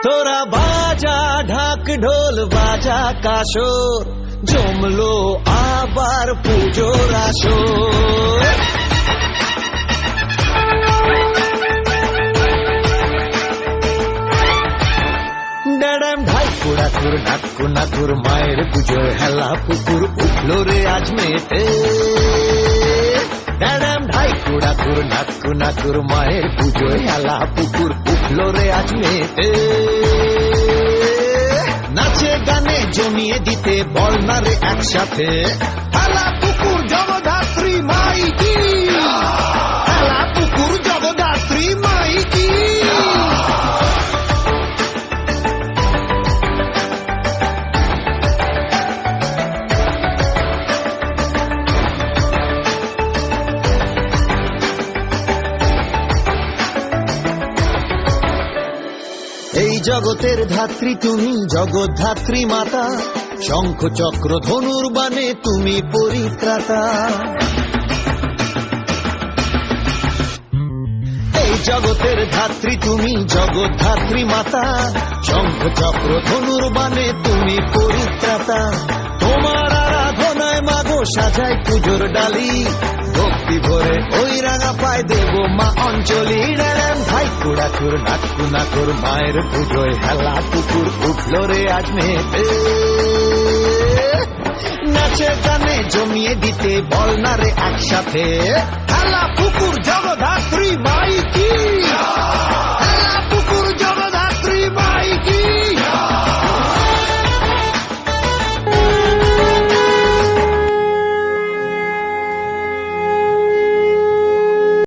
তোরা বাজা ঢাক ঢোল বাজা কাসর, জমলো আবার পুজোর আসর। ড্যাডাম ঢাই কুড়াকুর নাকুর নাকুর মায়ের পুজোর হেলা পুকুর উঠলো রে আজ মেতে। ড্যাডাম ঢাই কুড়াকুর নাকুর নাকুর মায়ের পুজোর হেলা পুকুর উঠলো রে আজ মেতে। নাচে গানে জমিয়ে দিতে বল না রে একসাথে, হেলা পুকুর জগদ্ধাত্রী মাই কি, হেলা পুকুর জগদ্ধাত্রী মাই কি। এই জগতের ধাত্রী তুমি জগদ্ধাত্রী মাতা, শঙ্খ চক্র ধনুর বানে তুমি পরিত্রাতা। এই জগতের ধাত্রী তুমি জগদ্ধাত্রী মাতা, শঙ্খ চক্র ধনুর বানে তুমি পরিত্রাতা। তোমার আরাধনায় মাগো সাজাই পুজোর ডালি, ভক্তি ভরে ওই রাঙা পায় দেব মা অঞ্জলি। ড্যাডাম ভাই কুড়াকুর নাকু নাকুর মায়ের পুজোয় হেলা পুকুর উঠলো রে আজ মেতে। নাচে গানে জমিয়ে দিতে বল না রে একসাথে, হেলা পুকুর জগদ্ধাত্রী